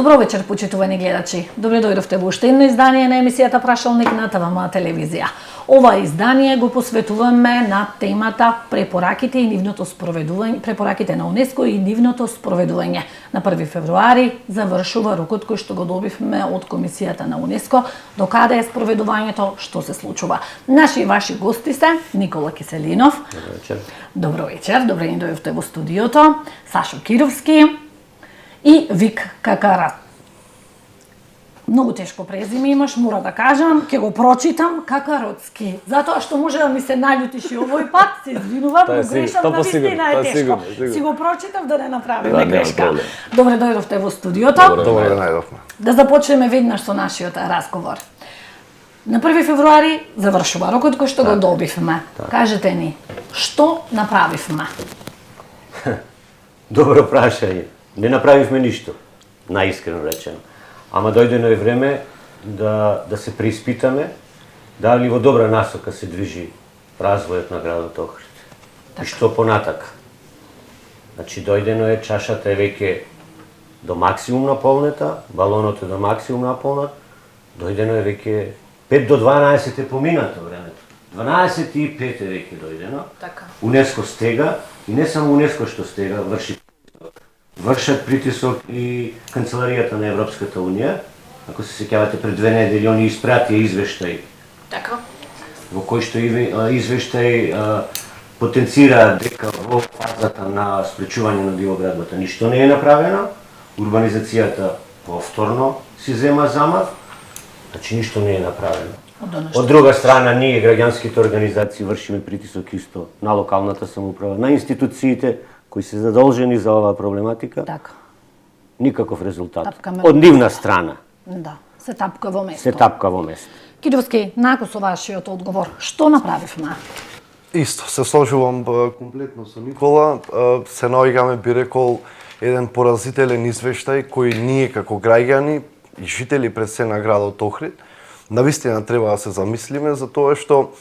Добро вечер, почитувани гледачи. Добре дојдовте во уште едно издание на емисијата Прашалник на ТВМ телевизија. Ова издание го посветуваме на темата препораките и нивното спроведување, препораките на УНЕСКО и нивното спроведување. На 1 февруари завршува рокот кој што го добивме од Комисијата на УНЕСКО, до каде е спроведувањето, што се случува. Наши и ваши гости се Никола Киселинов. Добро вечер. Добро вечер, добре ни дојдовте во студиото. Сашо Кировски и Вик Какара. Многу тешко презиме имаш, мора да кажам, ќе го прочитам Какароцки. Затоа што може да ми се наљутиш и овој пат, се извинувам, но грешам, навистина е тешко. Си го прочитав да не направиме грешка. Добре дојдовте во студиото. Добре да најдовме. Да започнеме веднаш со нашиот разговор. На 1 февруари завршува рокот кој што го добивме. Кажете ни, што направивме? Добро прашање. Не направивме ништо, наискрено речено. Ама дојдено е време да се преиспитаме дали во добра насока се движи развојот на градот Охрид. И што понатака. Значи, дојдено е, чашата е веќе до максимум наполнета, балонот е до максимум наполнат, дојдено е веќе 5 до 12 е поминато времето. 12 и 5 е веќе дојдено. Така. УНЕСКО стега, и не само УНЕСКО што стега, вршат притисок и Канцеларијата на Европската Унија. Ако се сеќавате, пред 2 недели они испратија извештај. Така. Во кој што извештај потенцира дека во фазата на спречување на дивоградбата ништо не е направено, урбанизацијата повторно си зема замав, значи ништо не е направено. Од друга страна, ние, граѓанските организации, вршиме притисок исто на локалната самоуправа, на институциите кои се задолжени за оваа проблематика. Така. Никаков резултат. Тапкаме Од нивна страна. Да, се тапка во место. Се тапка во место. Кидовски, нако со вашиот одговор, што направивме? Исто, се сложувам комплетно со Никола. Се наоѓаме, би рекол, еден поразителен извештај кој ние како граѓани и жители пред се на градот Охрид навистина треба да се замислиме за тоа што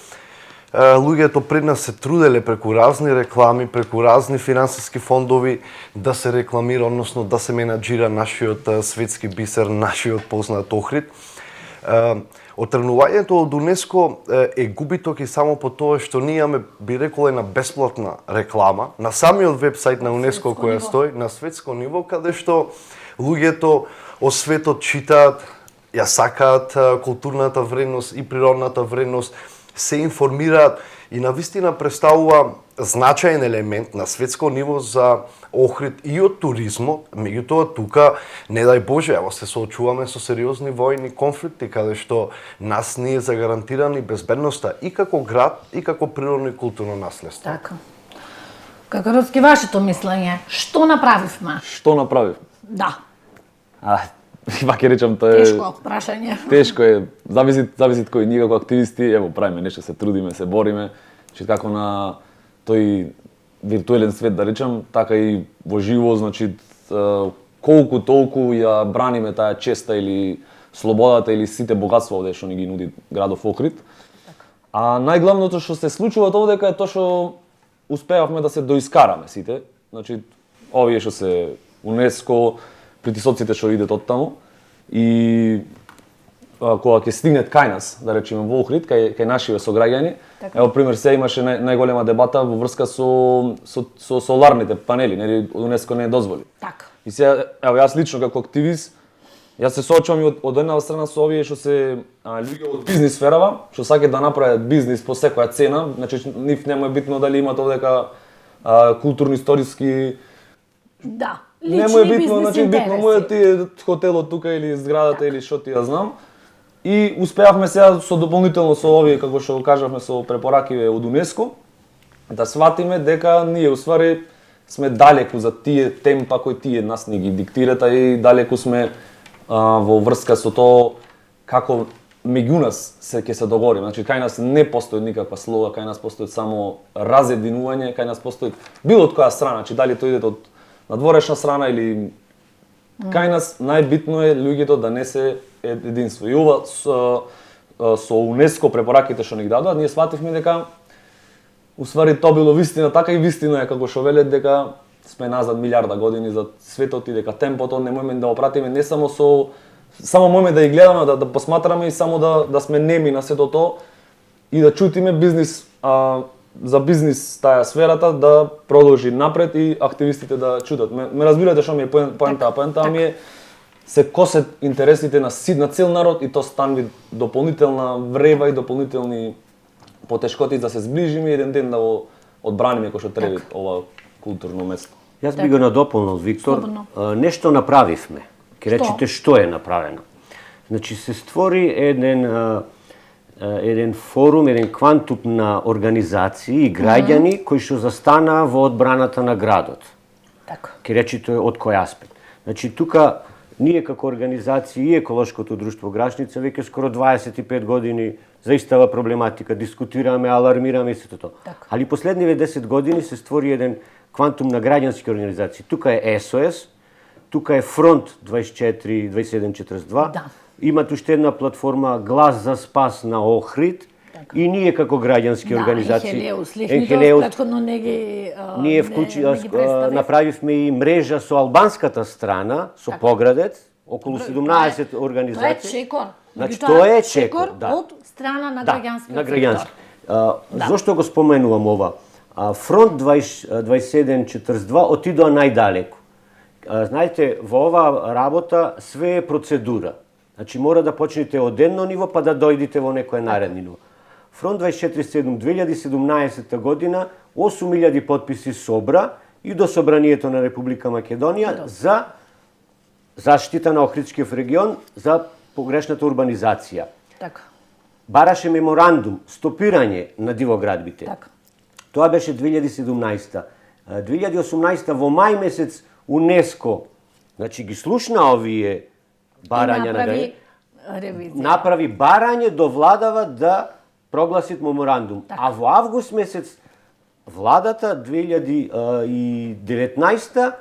луѓето пред нас се труделе преку разни реклами, преку разни финансиски фондови да се рекламира, односно да се менаџира нашиот светски бисер, нашиот познат Охрид. Отргнувањето од УНЕСКО е губиток и само по тоа што ние имаме, би рекол, една бесплатна реклама на самиот вебсайт на УНЕСКО која стои на светско ниво, каде што луѓето од светот читаат, ја сакаат културната вредност и природната вредност, се информираат и навистина представува значаен елемент на светско ниво за Охрид и од туризмот. Меѓутоа тука, не дај Боже, ево се соочуваме со сериозни војни конфликти каде што нас не е загарантирани безбедноста и како град и како природно и културно наследство. Така. Какаровски, вашето мислење, што направивме? Што направив? Да. Пак ќе речам, тоа е Тешко прашање. тешко е, зависи кој ние како активисти, ево правиме нешто, се трудиме, се бориме, че како на тој виртуелен свет да речам, така и во живо, значи колку толку ја браниме таа честа или слободата или сите богатства овде што ни ги нуди градов Охрид. А најглавното што се случува овдека е тоа што успеавме да се доискараме сите, значи овие што се УНЕСКО, притисоците што идат од таму и кога ќе стигнет кај нас, да речеме во Охрид, кај нашиве сограѓани, ево пример се имаше најголема дебата во врска со соларните панели, нели УНЕСКО не дозволи. Така. И сега ево јас лично како активист јас се соочувам и од една страна со овие што се луѓе од бизнис сферава, што сакаат да направат бизнис по секоја цена, значи нив нема е битно дали имат овдека културно историски. Да. Не му е битно, значи битно му е ти хотелот тука или зградата или што ти ја знам. И успеавме сега со дополнително со овие, како што кажавме, со препоракиве од УНЕСКО, да сватиме дека ние уствари сме далеку за тие темпа кои тие нас не ги диктират, и далеку сме во врска со тоа како меѓу нас ќе се договориме. Значи кај нас не постои никаква слога, кај нас постои само разединување, кај нас постои било од која страна, значи дали тој иде од надворешна страна или кај нас најбитно е луѓето да не се единство. И ова со УНЕСКО препораките што ни ги дадоа, ние свативме дека уствари тоа било вистина, така и вистина е како што велат дека сме назад милиарда години за светот и дека темпото не можеме да го пратиме не само само можеме да ја гледаме, да посматраме и само да сме неми на сето тоа и да чутиме бизнис за бизнис таа сферата да продолжи напред и активистите да чутат. Ме разбирате што ми е поента, поента ми е се косет интересите на цел народ и тоа станви дополнителна врева и дополнителни потешкоти да се зближиме и еден ден да го одбраниме кој што треба ова културно место. Јас би го надополнил, Виктор. Нешто направивме. Ке речете што е направено. Значи се створи еден форум, еден квантум на организации и граѓани кои што застанаа во одбраната на градот. Така. Ке речете од кој аспект. Значи тука ние како организација и Еколошкото друштво Грашница веќе скоро 25 години за истава проблематика дискутираме, алармираме и сето тоа. Така. Али последниве 10 години се створи еден квантум на граѓански организации. Тука е СОС, тука е Фронт 24 2742. Да. Имат уште една платформа Глас за спас на Охрид. И ние како граѓански организации, Енхелеус, претходно не ги ние направивме и мрежа со албанската страна, со Поградец, околу 17 организации. Тоа е чекор. Значи тоа е чекор, да. Од страна на граѓанскиот на граѓански. Зошто го споменувам ова? Фронт 2742 отидоа најдалеку. Знаете, во ова работа све е процедура. Значи мора да почнете од едно ниво па да дојдете во некое наредно ниво. Фронт 247 2017 година 8000 потписи собра и до Собранието на Република Македонија за заштита на Охридскиот регион за погрешната урбанизација. Така. Бараше меморандум, стопирање на дивоградбите. Така. Тоа беше 2017. 2018 во мај месец УНЕСКО, значи ги слушна овие барања на ревизија. Направи барање до владава да прогласит меморандум. Так. А во август месец владата 2019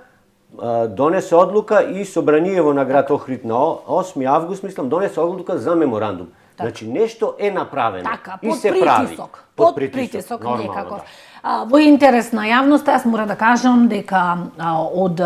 донесе одлука и Собраниево на град Охрид на 8 август, мислам, донесе одлука за меморандум. Так. Значи нешто е направено Така, и под се притисок. прави. Под притисок нормално, некако. да. Во интерес на јавноста, јас мора да кажам дека од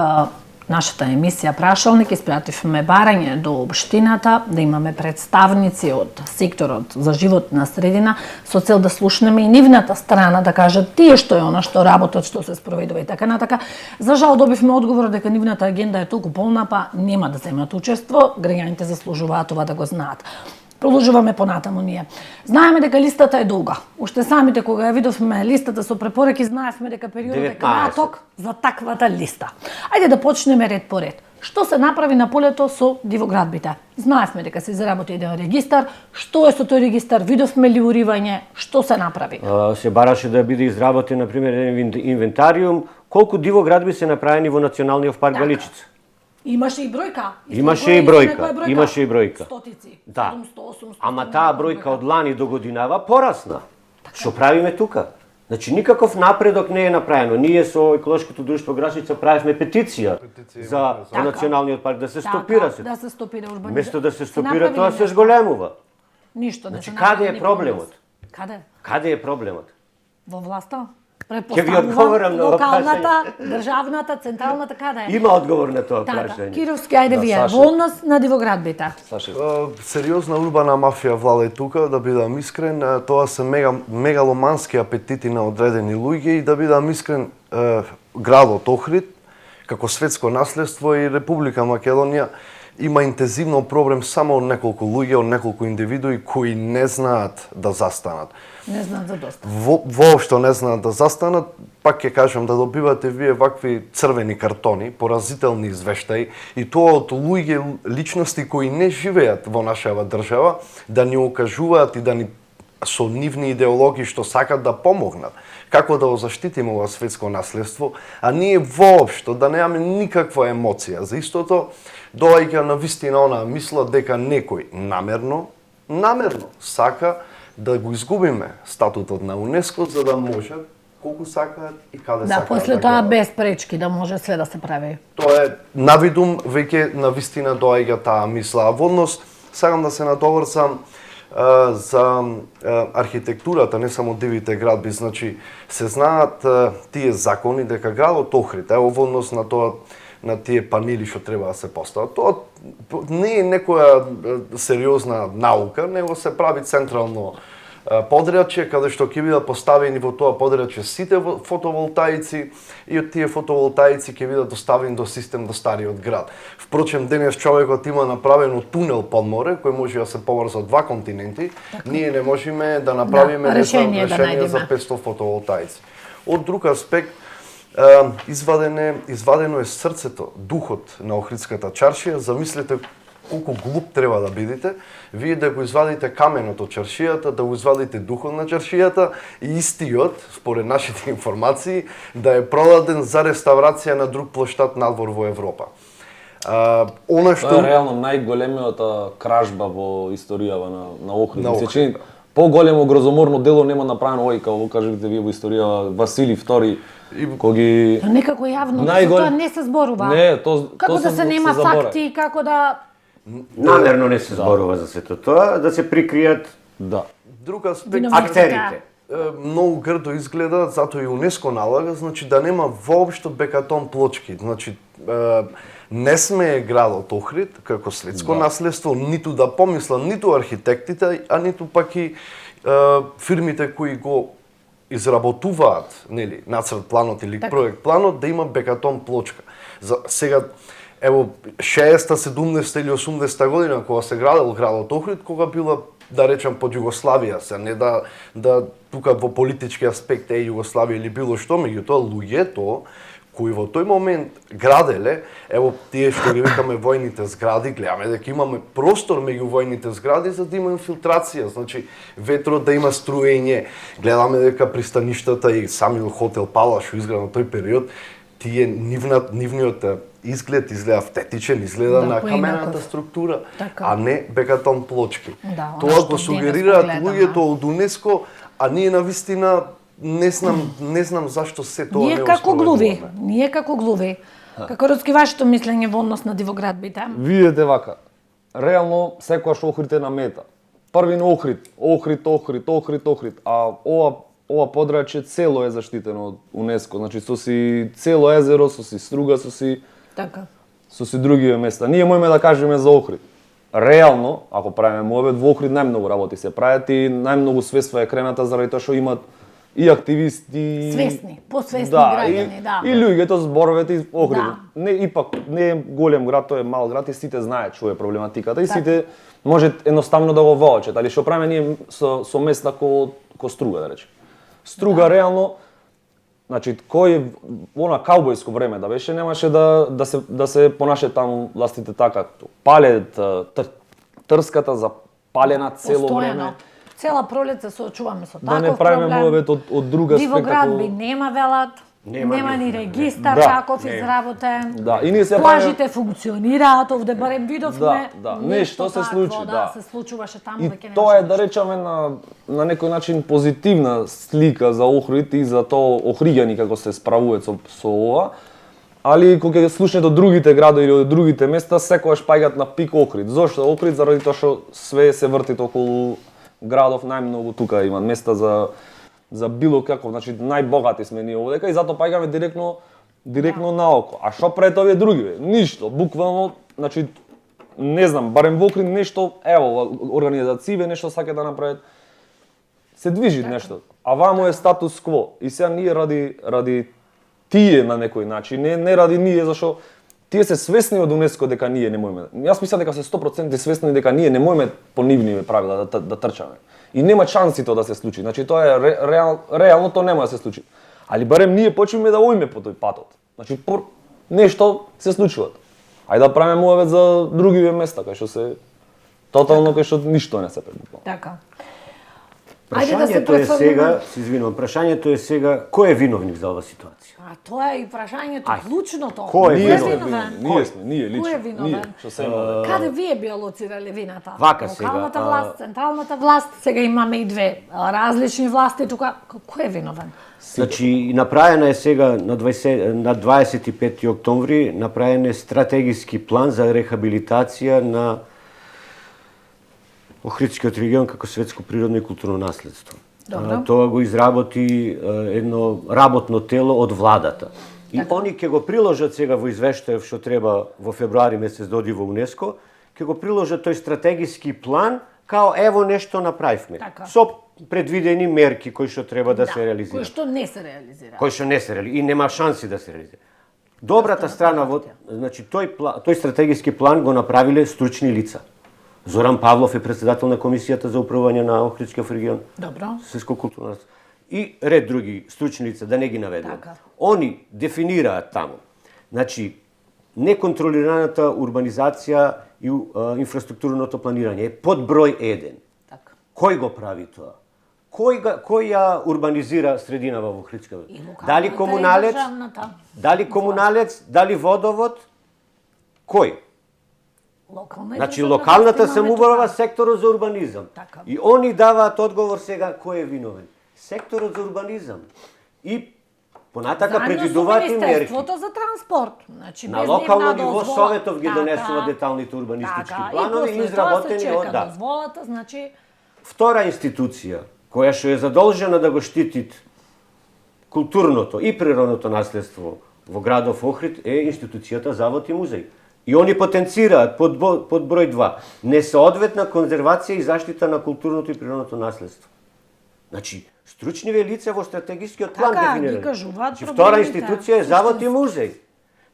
нашата емисија Прашалник испративме барање до општината да имаме представници од секторот за животна средина со цел да слушнеме и нивната страна да кажат тие што е она што работат, што се спроведува и така натака. За жал добивме одговор дека нивната агенда е толку полна па нема да земат учество, граѓаните заслужуваат това да го знаат. Продолжуваме понатаму ние. Знаеме дека листата е долга. Уште самите кога ја видовме листата со препораки, знаевме дека периодот е краток за таквата листа. Ајде да почнеме ред по ред. Што се направи на полето со дивоградбите? Знаевме дека се заработи еден регистар. Што е со тој регистар? Видовме ли уривање? Што се направи? Се бараше да биде изработен, например, еден инвентариум, колку дивоградби се направени во Националниот парк Галичица. Имаше и бројка. Имаше и бројка. Стотици. Да. 700, 800. Ама таа бројка од лани до годинава порасна. Што правиме тука? Значи никаков напредок не е направено. Ние со Еколошкото друштво Грашница правевме петиција за Националниот парк да се стопира се. Да се стопира урбанизација. Место да се стопира тоа се зголемува. Ништо не Значи се каде е проблемот? Каде? Каде е проблемот? Во власта? Ќе ви одговорам на локалната, државната, централната, каде е? Има одговор на тоа прашање. Кировски, ајде вие, во однос на дивоградбите. Сериозна урбана мафија влада и тука, да бидам искрен, тоа се мегаломански апетити на одредени луѓе и да бидам искрен, градот Охрид, како светско наследство и Република Македонија има интензивно проблем само од неколку луѓе, од неколку индивидуи кои не знаат да застанат. Не знаат за доста. Воопшто не знаат да застанат, пак ќе кажам да добивате вие вакви црвени картони, поразителни извештаи и тоа од луѓе, личности кои не живеат во нашава држава, да ни окажуваат и да ни со нивни идеологии што сакат да помогнат како да го заштитиме ова светско наследство, а ние воопшто да немаме никаква емоција за истото, доаѓа на вистина онаа мисла дека некој намерно сака да го изгубиме статутот на УНЕСКО за да може колку сакаат и каде сакаат. Да, после тоа без пречки да може све да се прави. Тоа е навидум веќе на вистина доаѓа таа мисла. А во однос сакам да се натоврсам за архитектурата, не само дивите градби, значи се знаат тие закони дека градот Охрид, во однос на тоа на тие панели што треба да се постават. Тоа не е некоја сериозна наука, него се прави централно подрачје каде што ќе бидат поставени во тоа подрачје сите фотоволтаици и од тие фотоволтаици ќе бидат доставени до систем до стариот град. Впрочем, денес човекот има направено тунел под море кој може да се поврза од два континенти. Ние не можеме да направиме решение за 500 фотоволтаици. Од друг аспект, извадено е срцето, духот на Охридската чаршија. Замислете колку глуп треба да бидете, вие да го извадите каменот од чаршијата, да го извадите духот на чаршијата и истиот, според нашите информации, да е продаден за реставрација на друг плоштад надвор во Европа. Она што Тоа е реално најголемиот кражба во историјава на Охрид. Се чини поголемо грозоморно дело нема направено овој како кажете вие во историјава Васили II кој Некако јавно, тоа не се зборува. Не, како да се нема факти, како да Намерно не се зборува за сето тоа, да се прикријат друг аспект актерите. Многу грдо изгледа, затоа и УНЕСКО налага, значи да нема воопшто бекатон плочки. Значи не сме градот Охрид како светско наследство, ниту да помисла ниту архитектите, а ниту пак и фирмите кои го изработуваат, нели, нацрт планот или проект планот да има бекатон плочка. За сега ево 60-та, 70-та или 80-та година кога се градел градот Охрид, кога била да речам под Југославија, се не да тука во политички аспект е Југославија или било што, меѓутоа луѓето кои во тој момент граделе, ево тие што ги викаме војните згради, гледаме дека имаме простор меѓу војните згради за да има инфилтрација, значи ветрот да има струење, гледаме дека пристаништата и самиот хотел Палаш што изграден во тој период, тие нивниот изглед изгледа автентичен, изгледа на камената структура, а не бекатон плочки. Тоа го сугерираат луѓето од УНЕСКО, а ние навистина не знам зашто се тоа не оспроведуваме. Ние како глуви, како родски вашето мислење во однос на дивоградбите? Видете вака, реално секојаш Охрид е на мета. Први на Охрид, а ова подрачје цело е заштитено од УНЕСКО, значи со си цело езеро, со си струга, со си други места. Ние можеме да кажеме за Охрид. Реално, ако правиме муабет, во Охрид најмногу работи се прават и најмногу свества е крената заради тоа што имат и активисти, посвесни граѓани, и луѓето зборовете из Охрид. Ипак не е голем град, тој е мал град и сите знаат што е проблематиката и сите може едноставно да го воочат, али што правиме ние со места ко Струга, да речем. Струга реално, значи кој она каубојско време да беше, немаше да се понаше таму властите така, палет, трската запалена цело време. Цела пролет се соочуваме со таков проблем. Да не правиме муабет од друга аспект. Дивоградби нема велат, нема ни регистар таков изработен. И ние се плажите функционираат, овде барем видовме. Нешто се случи, се случуваше таму веќе нешто. И тоа е да речеме на некој начин позитивна слика за Охрид и за тоа охриѓани како се справуваат со ова. Али кога ќе слушнете од другите градови или од другите места, секогаш паѓаат на пик Охрид. Зошто Охрид? Заради тоа што све се врти околу градов, најмногу тука има места за било каков, значи најбогати сме ние овдека и затоа паѓаме директно наоко. А што пред овие други? Ништо, буквално, значи не знам, барем во Охрид нешто, ево, организације нешто сака да направат. Се движи нешто. А вамо е статус кво. И сега ние ради тие на некој начин, не ради ние, зашо тие се свесни од УНЕСКО дека ние не можеме. Јас мислам дека се 100% свесни дека ние не можеме по нивни правила да трчаме. И нема шанси тоа да се случи. Значи тоа е реално тоа нема да се случи. Али барем ние почнеме да одиме по тој патот. Значи нешто се случува. Ајде да правиме муавет за други места кај што се тотално кај што ништо не се предвидува. Така. Прашањето е сега, се извинувам, прашањето е сега кој е виновник за оваа ситуација? А тоа е и прашањето клучното. Кој е виновен? Ние лично. Кој е виновен? Каде вие би лоцирале вината? Вака сега. Локалната власт, централната власт, сега имаме и две различни власти тука. Кој е виновен? Значи, направена е сега на 25 октомври, направен е стратегиски план за рехабилитација на Охридскиот регион како светско природно и културно наследство. Добро. Тоа го изработи едно работно тело од владата. И они ќе го приложат сега во извештајот што треба во февруари месец да оди во УНЕСКО, ќе го приложат тој стратегиски план као ево нешто направивме. Така. Со предвидени мерки кои што треба да се Кои реализираат. што не се реализира. Кои што не се реализираат и нема шанси да се реализираат. Добрата страна во значи тој стратегиски план го направиле стручни лица. Зоран Павлов е председател на комисијата за управување на Охридскиот регион. Добро. Светско културно наследство. И ред други стручни лица, да не ги наведувам. Така. Они дефинираат таму. Значи, неконтролираната урбанизација и инфраструктурното планирање е под број 1. Така. Кој го прави тоа? Кој ја урбанизира срединава во Охридска? Дали комуналец? Дали комуналец? Дали водовод? Кој? Значи, локалната самоуправа, секторот за урбанизам. Така. И они даваат одговор сега кој е виновен. Секторот за урбанизам. И понатака предвидуваат и мерки. Министерството за транспорт. Значи, На без локално нивна ниво дозвола. Советов ги донесува деталните урбанистички планови и изработени од да. Дозволата, значи Втора институција која што е задолжена да го штити културното и природното наследство во градов Охрид е институцијата Завод и музеј. И они потенцираат под број 2 несоодветна конзервација и заштита на културното и природното наследство. Значи, стручниве лица во стратегискиот план Така, дефинирани. ги кажуваат Значи, втора проблемите, институција е Завод и музеј.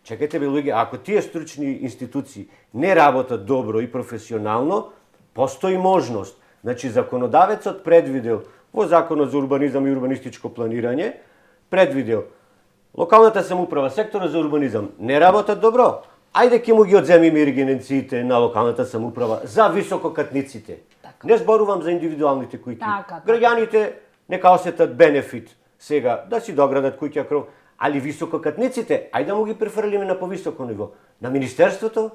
Чекайте бе луѓе, ако тие стручни институции не работат добро и професионално, постои можност. Значи, законодавецот предвидел во Законот за урбанизам и урбанистичко планирање, предвидел локалната самоуправа, секторот за урбанизам не работат добро. Ајде ќе му ги одземиме иригенциите на локалната самоуправа за висококатниците. Така. Не зборувам за индивидуалните куќи. Така. Граѓаните нека осетат бенефит сега да си доградат куќа кров, али висококатниците, ајде да му ги префрлиме на повисоко ниво, на Министерството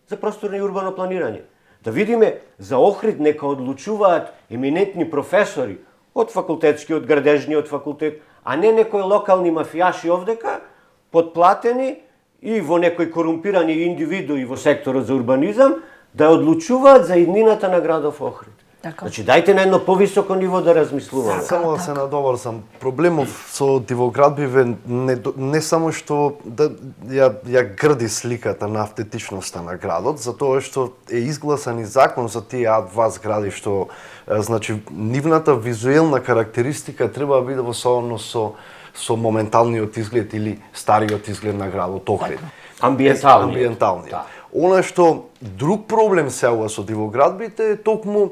за просторно и урбано планирање. Да видиме за Охрид нека одлучуваат еминентни професори од факултетскиот, градежниот факултет, а не некои локални мафијаши овдека, подплатени и во некои корумпирани индивидуи во секторот за урбанизам, да одлучуваат за иднината на градов Охрид. Така. Значи, дајте на едно повисоко ниво да размислуваме. Само да се надоврзам. Проблемов со Дивоградбиве не само што ја грди сликата на автентичноста на градот, затоа што е изгласан и закон за тие А2 згради што значи нивната визуелна карактеристика треба да биде во сооднос со моменталниот изглед или стариот изглед на градот Охрид. Амбиенталниот. Да. Она што друг проблем сега со Дивоградбите е токму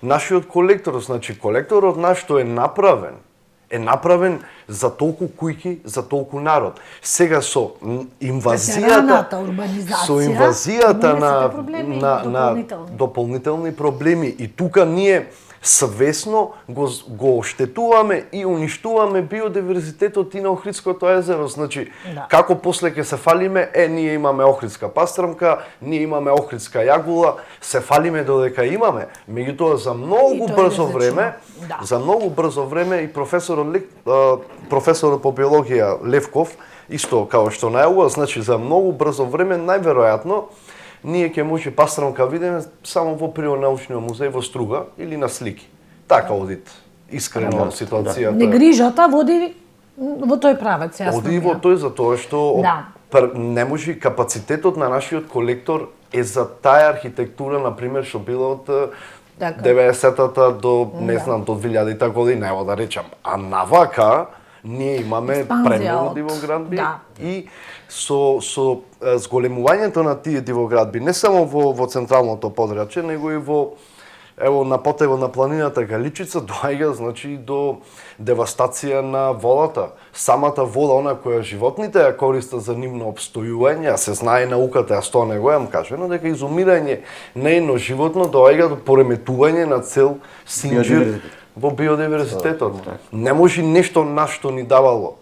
нашиот колектор, значи колекторот наш што е направен за толку куќи, за толку народ. Сега со инвазијата, на дополнителни проблеми и тука ние свесно го оштетуваме и уништуваме биодиверзитетот и на Охридското езеро. Значи, како после ќе се фалиме, ние имаме Охридска пастрамка, ние имаме Охридска јагула, се фалиме додека имаме. Меѓутоа, за многу брзо време и професорот по биологија Левков, исто као што најавува, значи за многу брзо време, најверојатно, ние ќе може пастрамка видиме само во Природно-научниот музеј во Струга или на слики. Така одит искрено ситуацијата. Негрижата води во тој правец, јасно. Оди во тој затоа што не може капацитетот на нашиот колектор е за таа архитектура, на пример, што била од 90-та до не знам до 2000-та година, ево да речам. А навака ние имаме премногу дивоградби и со зголемувањето на тие дивоградби не само во централното подрачје, него и на потево на планината Галичица доаѓа значи до девастација на водата. Самата вода, она која животните ја користат за нивно опстојување, се знае науката, јас тоа не го јам кажено, дека изумирање на едно животно доаѓа до пореметување на цел синџир во биодиверзитетот. Не може нешто на што ни давало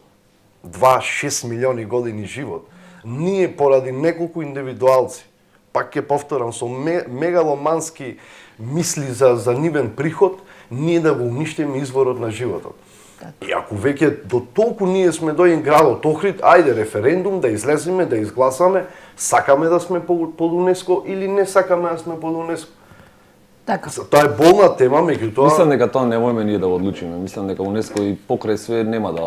2-6 милиони години живот. Ние поради неколку индивидуалци, пак ќе повторам, со мегаломански мисли за нивен приход, ние да го уништиме изворот на животот. И ако веќе до толку ние сме дојден градот Охрид, ајде референдум да излеземе, да изгласаме, сакаме да сме под УНЕСКО или не сакаме да сме под УНЕСКО. Така. Тоа е болна тема, меѓутоа Мислам дека тоа не можеме ние да го одлучиме. Мислам дека УНЕСКО и покрај све нема да.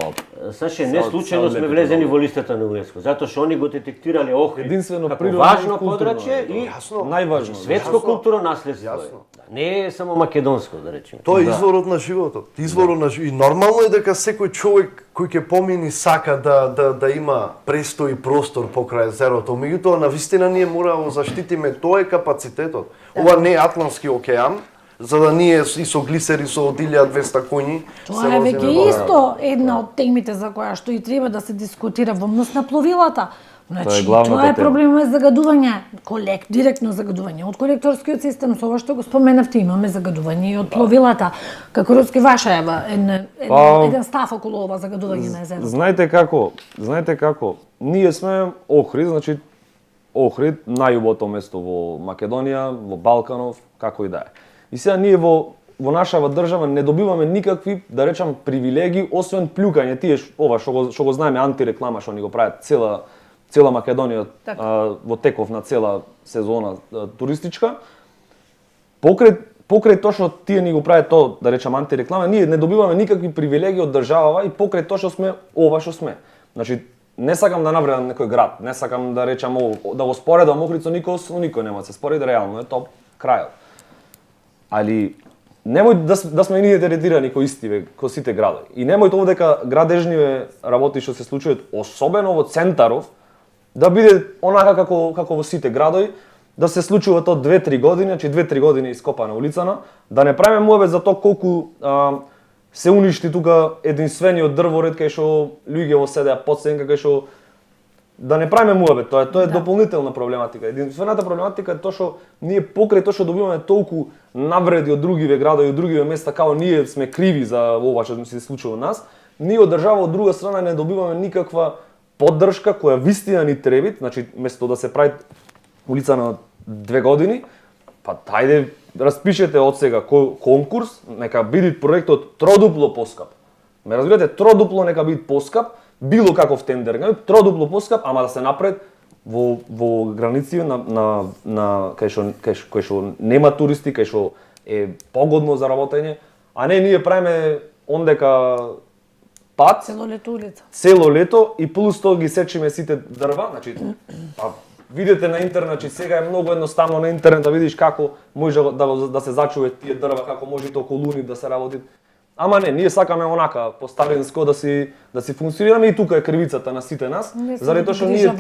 Саше, не случајно сме влезени во листата на УНЕСКО, затоа што они го детектирале Охрид Единствено како природно важно и културно подрачје е тоа. и Јасно. Најважно. светско културно наследство. Јасно. Не е само македонско, да речеме. тоа е изворот на животот. Изворот на и нормално е дека секој човек кој ќе помини сака да има престој и простор покрај езерото. Меѓутоа навистина ние мора да заштитиме, тоа е капацитетот. Ова не е Атлантски океан, за да ние и со глисери со 1200 коњи Тоа се е возиме веќе во исто една од темите за која што и треба да се дискутира во однос на пловилата. Значи, главната тоа е тема. проблемот е загадување, директно загадување. Од колекторскиот систем, со ова што го споменавте, имаме загадување и од пловилата. Како Руски Ваша еден став околу ова загадување на езерото. Знаете како, ние сме Охрид, значи Охрид најубавото место во Македонија, во Балканов, како и да е. И сега ние во нашава држава не добиваме никакви, да речам, привилегии, освен плюкање, тие ова што го знаеме антиреклама што ни го прават цела Македонија во теков на цела сезона туристичка. Покрај тоа што тие ни го прават тоа, да речам, антиреклама, ние не добиваме никакви привилегии од државава и покрај тоа што сме ова што сме. Значи, не сакам да навредам некој град, не сакам да речам да го споредам Охрид со никој нема да се спореди, реално е тоа крајот. Али немој да сме ние третирани кои исти кои сите градови. И немој тоа дека градежниве работи што се случуваат, особено во центаров, да биде онака како во сите градови, да се случува тоа 2-3 години, значи 2-3 години ископана улицана, да не правиме муабет за тоа колку се уништи тука единствениот дрворед кај што луѓе во седеа под сенка, кај што да не правиме муабет, тоа е дополнителна проблематика. Единствената проблематика е тоа што ние покрај тоа што добиваме толку навреди од другиве градови, од другиве места, као ние сме криви за ова што се случува од нас, ние од држава од друга страна не добиваме никаква поддршка која вистина ни треби, значи место да се прави улица на 2 години, па тајде распишете од сега конкурс, нека биде проектот тродупло поскап. Ме разбирате, тродупло нека биде поскап, било каков тендер, тродупло поскап, ама да се напред во граници на кај што нема туристи, кај што е погодно за работење, а не ние правиме ондека пат цело лето и плюс тоа ги сечиме сите дрва, значи видите на интернет, значи сега е многу едноставно на интернет да видиш како може да се зачува тие дрва, како може околу луни да се работи. Ама не, ние сакаме онака по старинско да си функционираме и тука е кривицата на сите нас, заради тоа што ние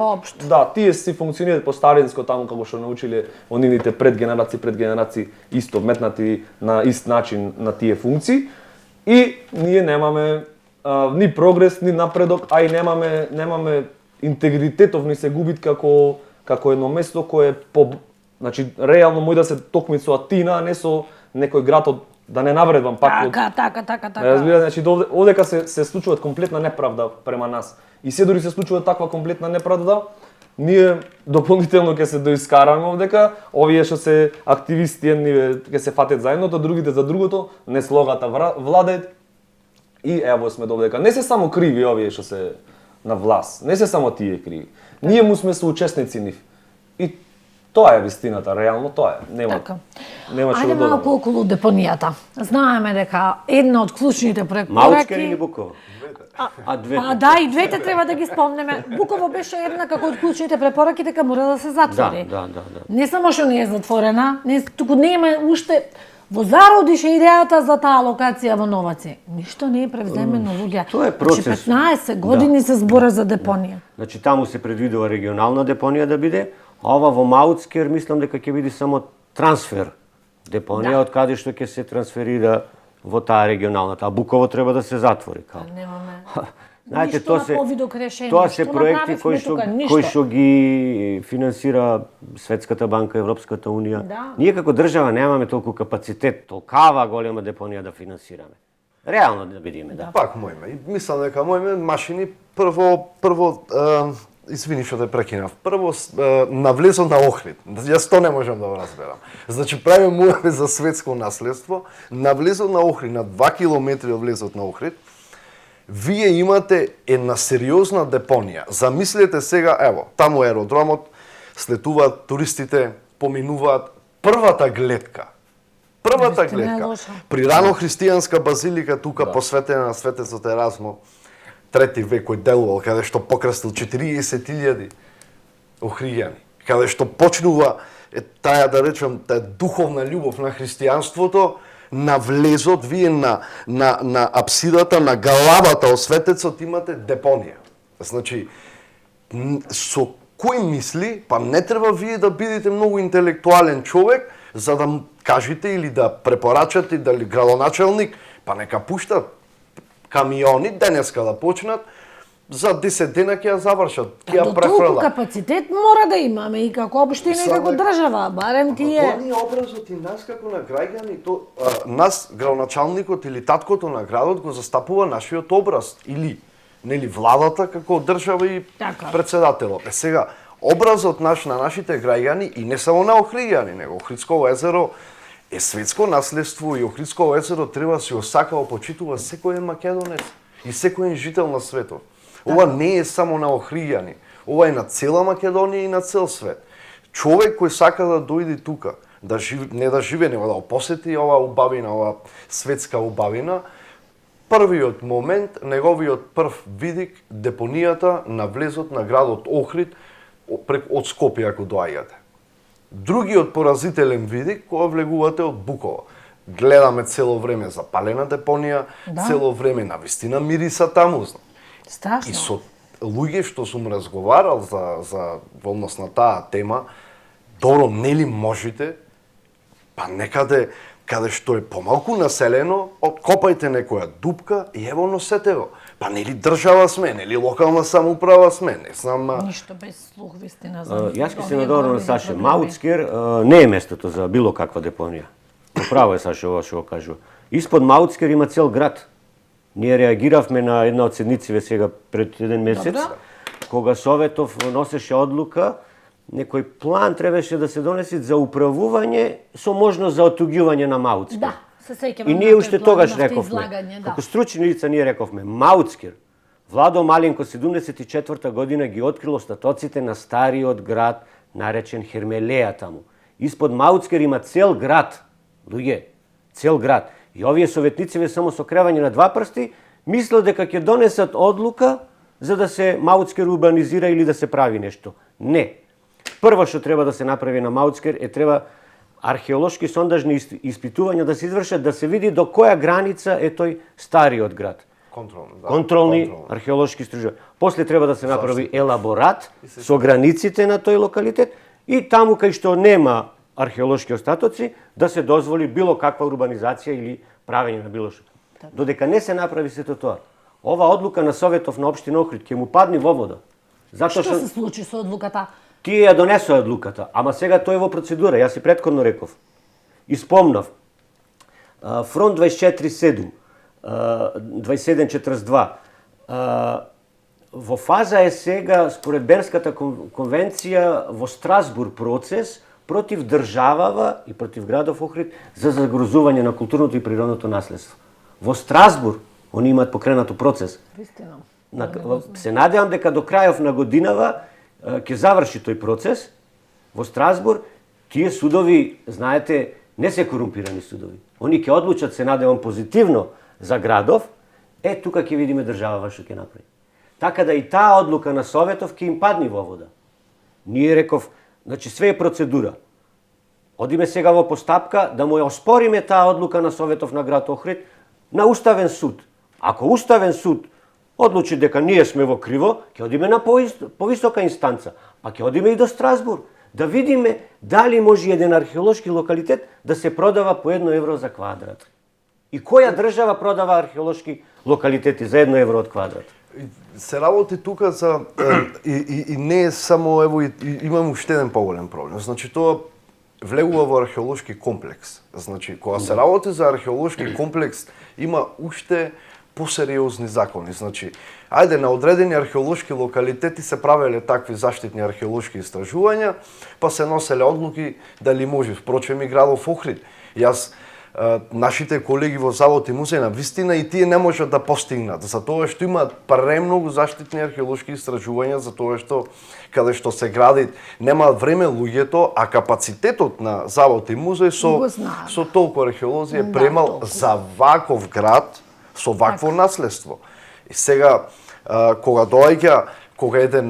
тие си функционираат по старинско таму како што научиле онивните пред генерации исто метнати на ист начин на тие функции и ние немаме ни прогрес, ни напредок, а и немаме интегритетов, ни се губит како едно место кое е значи реално мој да се токми со Атина, а не со некој град од да не навредувам пак. Така. Разбира, значи одека се случуваат комплетна неправда према нас. И се дури се случува таква комплетна неправда, ние дополнително ќе се доискараме одека, овие што се активисти едниве ќе се фатат за едното, другите за другото, не слогата владеат. И ево сме додека. Не се само криви овие што се на власт, не се само тие криви. Ние му сме соучесници нив. И тоа е вистината, реално тоа е. Нема што да Ајде малку околу депонијата. Знаеме дека една од клучните препораки Малчка или Буково? Двете. И двете треба да ги спомнеме. Буково беше една како од клучните препораки дека мора да се затвори. Да. Не само што не е затворена, туку нема уште во зародише идејата за таа локација во Новаци. Ништо не е превземено, луѓе. Тоа е процес. 15 години се збора за депонија. Значи таму се предвидува регионална депонија да биде, а ова во Мауцкер мислам дека ќе биде само трансфер депонија од каде што ќе се трансферира во таа регионалната. А Буково треба да се затвори као. Немаме. Знаете, тоа се проекти кои што ги финансира Светската банка, Европската унија. Ние како држава немаме толку капацитет, толкава голема депонија да финансираме. Реално да бидеме, да. Пак мојме. Мислам дека мојме машини прво извини што те прекинав. Прво навлезот на Охрид. Јас тоа не можам да го разберам. Значи правиме муаве за светско наследство, навлезот на Охрид на 2 километри од влезот на Охрид. Вие имате една сериозна депонија. Замислете сега, ево, таму е аеродромот, слетуваат туристите, поминуваат првата гледка Првата Вистина е гледка, лоша. при рано христијанска базилика тука посветена на светецот Еразмо, трети век кој делувал, каде што покрстил 40.000 охријани, каде што почнува таа, да речем, таа духовна љубов на христијанството, на влезот, вие на апсидата, на галавата од светецот имате депонија. Значи, со кој мисли, па не треба вие да бидете многу интелектуален човек, за да му кажете или да препорачате дали градоначелник, па нека пуштат камиони денеска да почнат, за 10 дена ќе ја завршат, ќе ја До толку префрлат. капацитет мора да имаме и како општина и како држава, барем Тоа тие. ни е образот и нас како на граѓани, нас градоначалникот или таткото на градот го застапува нашиот образ или нели владата како држава и Така. председателот. Сега образот наш на нашите граѓани и не само на Охридјани, него Охридско езеро е светско наследство и Охридско езеро треба да се осака, почитува секој македонец и секој жител на светот. Ова не е само на Охридјани, ова е на цела Македонија и на цел свет. Човек кој сака да дојде тука, да живе, не да живе, него да посети оваа убавина, оваа светска убавина, првиот момент, неговиот прв видик, депонијата на влезот на градот Охрид од Скопје ако доаѓате. Другиот поразителен видик кога влегувате од Букова. Гледаме цело време запалена депонија, Да. цело време навистина мириса таму. Страшно. И со луѓе што сум разговарал за во однос на таа тема, добро, нели можете, па некаде каде што е помалку населено, откопајте некоја дупка и ево носете го. Па нели држава сме, нели локална самоуправа сме, не знам. Ништо без слух, вистина. Јас ќе се надорам на Саше. Мауцкер не е местото за било каква депонија. Право е Саше ова што го кажува. Испод Мауцкер има цел град. Ние реагиравме на една од седнициве сега пред еден месец, Добро. кога Советов носеше одлука, некој план требаше да се донесе за управување со можност за отуѓување на Мауцкер. Да, се сеќавам. И ние уште тогаш рековме, излагање, да. како стручни лица ние рековме, Мауцкер, Владо Маленко 74 година ги открил остатоците на стариот град, наречен Хермелеја таму. Испод Мауцкер има цел град, луѓе, цел град. И овие советници само со кревање на два прсти мислел дека ќе донесат одлука за да се Мауцкер урбанизира или да се прави нешто. Не. Прво што треба да се направи на Мауцкер е треба археолошки сондажни испитувања да се извршат, да се види до која граница е тој стариот град. Контролни археолошки истражувања. После треба да се направи елаборат со границите на тој локалитет и таму кај што нема археолошки остатоци да се дозволи било каква урбанизација или правење на било што. Додека не се направи сето тоа, ова одлука на Советов на општина Охрид ќе му падне во вода. Затоа Што се случи со одлуката? тие ја донесоа одлуката, ама сега тој е во процедура, јас и претходно реков. И спомнав, фронт 24-7, 27-42, во фаза е сега, според Бернската конвенција, во Страсбург процес против државава и против градов Охрид за загрозување на културното и природното наследство. Во Страсбург они имаат покренато процес. Вистина. Се надевам дека до крајов на годинава ќе заврши тој процес во Страсбург. Тие судови, знаете, не се корумпирани судови. Они ќе одлучат, се надевам, позитивно за градов. Тука ќе видиме држава што ќе направи. Така да и таа одлука на Советов ќе им падне во вода. Ние реков, значи све е процедура. Одиме сега во постапка да му ја оспориме таа одлука на Советов на град Охрид на Уставен суд. Ако Уставен суд одлучи дека ние сме во криво, ќе одиме на повисока инстанца, па ќе одиме и до Страсбург, да видиме дали може еден археолошки локалитет да се продава по 1 евро за квадрат. И која држава продава археолошки локалитети за 1 евро од квадрат? Се работи тука за и не е само ево имам уште еден поголем проблем. Значи тоа влегува во археолошки комплекс. Значи кога се работи за археолошки комплекс има уште посериозни закони. Значи, ајде на одредени археолошки локалитети се правеле такви заштитни археолошки истражувања, па се носеле одлуки дали може. Впрочем и градов Охрид. Јас нашите колеги во Завод и музеј на вистина и тие не можат да постигнат, затоа што имаат премногу заштитни археолошки истражувања, затоа што каде што се гради немаат време луѓето, а капацитетот на Завод и музеј со толку археолози е премал за ваков град со вакво наследство. И сега кога еден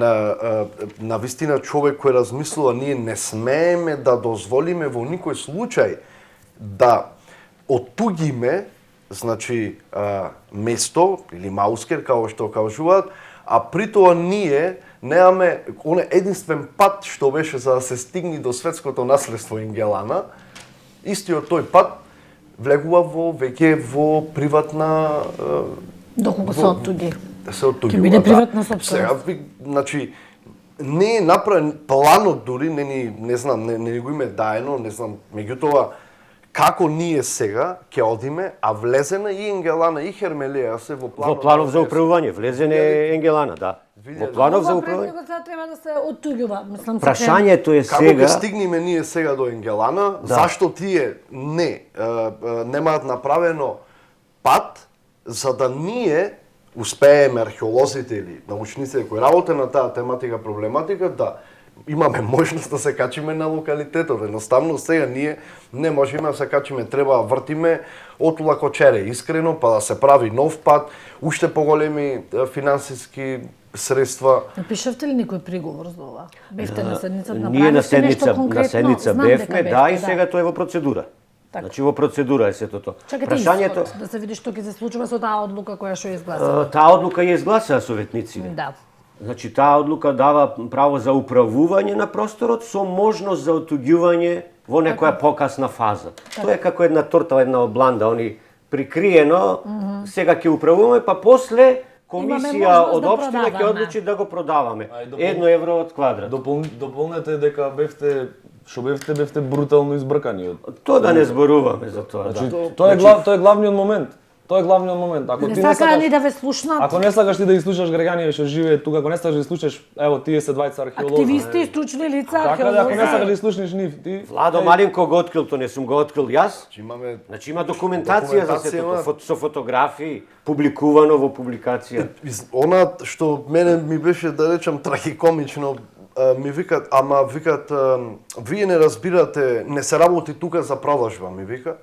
на вистина човек кој размислува, ние не смееме да дозволиме во никој случај да оттугиме, значи, место или маускер, како што кажуваат, а при тоа ние немаме оне единствен пат што беше за да се стигне до светското наследство Енгелана. Истиот тој пат влегува веќе во приватна Доколку се оттуѓи. Се оттуѓува. Ќе биде приватна сопственост. Сега, значи, не е направен планот дури, не знам, не го име даено, не знам, меѓутоа како ние сега ќе одиме, а влезена и Енгелана и Хермелија се во планов за управување, влезена е Енгелана, да. Во планов за управување. Ова треба да се оттуѓува, мислам. Прашањето е Како сега ќе стигнеме ние сега до Енгелана, зашто тие немаат направено пат за да ние успееме археолозите или научниците кои работат на таа тематика, проблематика, да имаме можност да се качиме на локалитетот. Едноставно сега ние не можеме да се качиме, треба да вртиме од Лакочере искрено, па да се прави нов пат, уште поголеми финансиски средства. Напишавте ли некој приговор за ова? Бевте на седницата, ние на направивте седница бевме, да, и сега тоа е во процедура. Така. Значи во процедура е сето тоа. Чакате исход, да се види што ќе се случува со таа одлука која што е изгласена. Таа одлука ја изгласаа советниците. Да. Значи таа одлука дава право за управување на просторот со можност за отуѓување во некоја покасна фаза. Тоа е како една торта, една обланда, они прикриено, сега ќе управуваме, па после комисија од општина ќе одлучи да го продаваме. 1 евро од квадрат. Дополнете дека бевте брутално избркани. Тоа да не зборуваме за тоа, Значи, да. тоа е главниот момент. Тоа е главниот момент. Ако Не ти не сакаа ни сакаш, да ве слушнат. ако не сакаш ти да ги слушаш граѓани што живеат тука, ако не сакаш да ги слушаш, ево тие се двајца археолози. Активисти, стручни лица, Така да, ако не сакаш да археолози. ги слушнеш нив, ти Владо Малинко го открил, тоа не сум го открил јас. Имаме Значи има документација за сето, со фотографии, публикувано во публикација. она што мене ми беше да речам трагикомично, ми викат, вие не разбирате, не се работи тука за продажба, ми вика.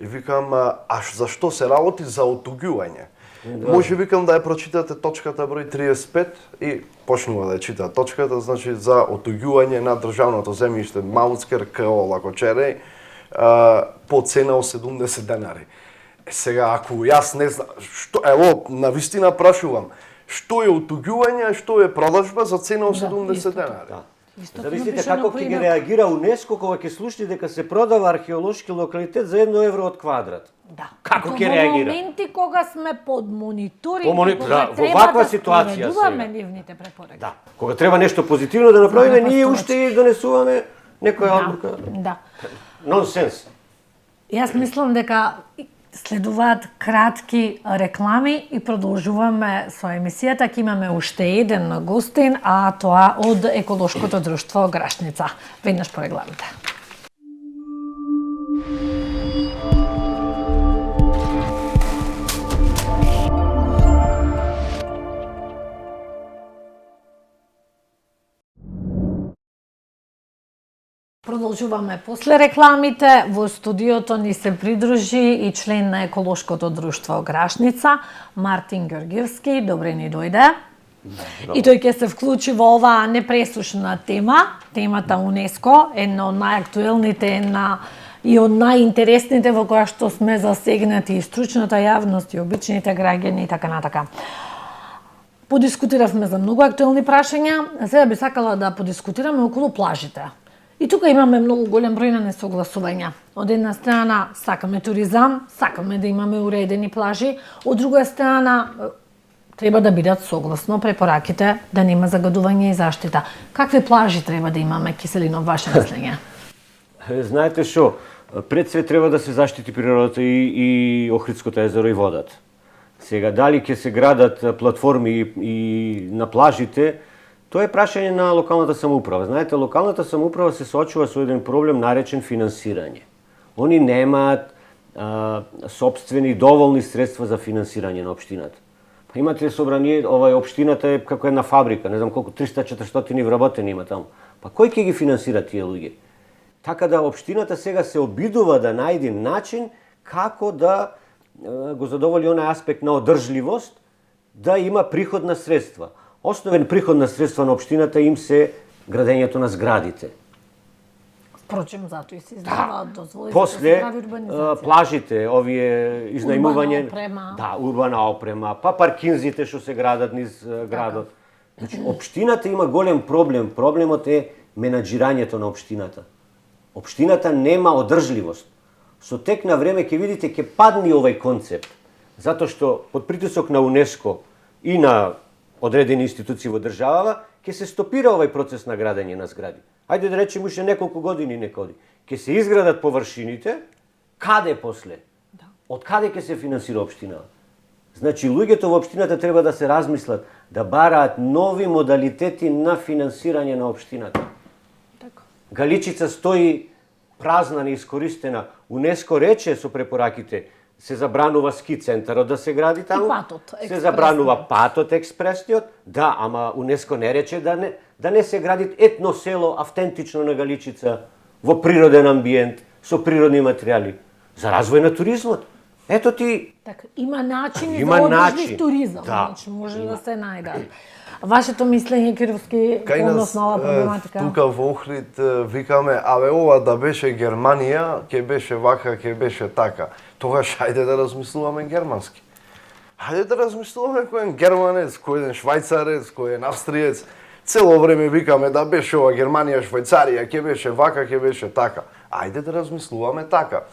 И викам, а зашто се работи за отуѓување? Може викам да ја прочитате точката број 35 и почнува да ја чита точката, значи за отуѓување на државното земјиште Маускер КО Лакочере по цена од 70 денари. Сега ако јас не знам, што ево на вистина прашувам, што е отуѓување, а што е продажба за цена од 70 денари? Зависите како ќе ги реагира УНЕСКО кога ќе слушне дека се продава археолошки локалитет за 1 евро од квадрат. Да. Како ќе реагира? Во моменти кога сме под мониторинг, Да, во треба ваква да ситуација спроведуваме сега. нивните препораки. Да. Кога треба нешто позитивно да направиме, Ваква ние ситуација. уште и донесуваме некоја одлука. Да. Нонсенс. Јас мислам дека следуваат кратки реклами и продолжуваме со емисијата. Ќе имаме уште еден гостин, а тоа од Еколошкото друштво Грашница. Веднаш по регламите. Продолжуваме после рекламите. Во студиото ни се придружи и член на Еколошкото друштво Грашница, Мартин Ѓорѓевски. Добре ни дојде. И тој ќе се вклучи во оваа непресушна тема, темата УНЕСКО, една од најактуелните, и од најинтересните во која што сме засегнати и стручната јавност, и обичните граѓани и така натака. Подискутиравме за многу актуелни прашања, а сега би сакала да подискутираме околу плажите. И тука имаме многу голем број на несогласувања. Од една страна сакаме туризам, сакаме да имаме уредени плажи, од друга страна треба да бидат согласно препораките да нема загадување и заштита. Какви плажи треба да имаме, Киселинов, ваше мислење? Знаете што, пред све треба да се заштити природата и Охридското езеро и водата. Сега, дали ќе се градат платформи и на плажите, тоа е прашање на локалната самоуправа. Знаете, локалната самоуправа се соочува со еден проблем наречен финансирање. Они немаат сопствени доволни средства за финансирање на општината. Па имате собрание, општината е како една фабрика, не знам колку 300-400 вработени има таму. Па кој ќе ги финансира тие луѓе? Така да општината сега се обидува да најде начин како да го задоволи онај аспект на одржливост, да има приходна средства. Основен приходна средства на општината им се градењето на зградите. Впрочем, затоа и се издаваат дозволи за да се После прави урбанизација. плажите, овие изнајмување, Урбана опрема. да, урбана опрема, па паркинзите што се градат низ градот. Значи, општината има голем проблем. Проблемот е менаџирањето на општината. Општината нема одржливост. Со тек на време ќе видите ќе падне овај концепт, затоа што под притисок на УНЕСКО и на одредени институции во државава ќе се стопира овај процес на градење на згради. Ајде да речеме уште неколку години некоди. Ќе се изградат површините, каде после? Од каде ќе се финансира општината? Значи, луѓето во општината треба да се размислат, да бараат нови модалитети на финансирање на општината. Така. Галичица стои празна, неискористена. УНЕСКО рече со препораките, се забранува ски центарот да се гради таму. И патот, се експресниот. забранува патот експресниот. Да, ама УНЕСКО не рече да не се гради етно село автентично на Галичица во природен амбиент со природни материјали за развој на туризмот. Ето ти Така, има начини Има за начин, одржлив туризам, да. значи може да се најдат. Вашето мислење, Кировски, односно оваа проблематика? тука во Охрид викаме, абе ова да беше Германија, ќе беше вака, ќе беше така. Тогаш хајде да размислуваме германски. Хајде да размислуваме кој е германец, кој е швајцарец, кој е австриец. Цело време викаме да беше ова Германија, Швајцарија, ќе беше вака, ќе беше така. Ајде да размислуваме така.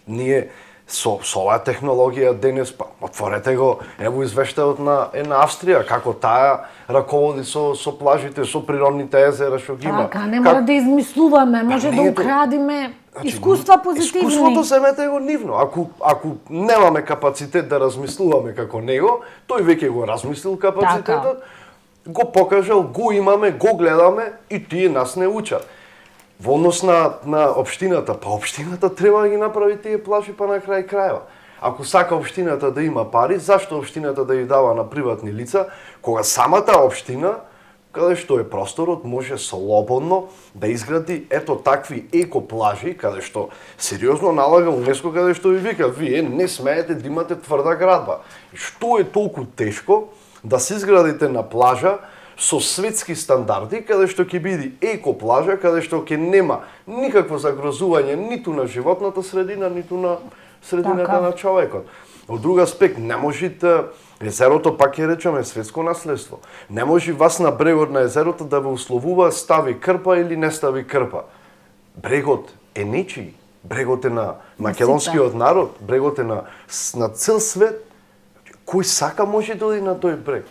Ние со оваа технологија денес, па отворете го, ево извештајот на Австрија, како таа раководи со плажите, со природните езера што ги има. Така, не мора да измислуваме, може да не е украдиме искуства позитивни. Искуството земете го нивно. Ако немаме капацитет да размислуваме како него, тој веќе го размислил капацитетот, го покажал, го имаме, го гледаме и тие нас не учат. Во однос на општината, па општината треба да ги направи тие плажи па на крај крајва. Ако сака општината да има пари, зашто општината да ја дава на приватни лица, кога самата општина, каде што е просторот, може слободно да изгради ето такви еко-плажи, каде што сериозно налага УНЕСКО, каде што ви вика, вие не смеете да имате тврда градба. И што е толку тешко да се изградите на плажа со светски стандарди, каде што ќе биде еко-плажа, каде што ќе нема никакво загрозување ниту на животната средина, ниту на средината Така. на човекот. Од друг аспект, не можете езерото, пак ќе речеме, светско наследство. Не може вас на брегот на езерото да ве условува стави крпа или не стави крпа. Брегот е нечи. Брегот е на македонскиот народ, брегот е на цел свет. Кој сака може да оди на тој брег.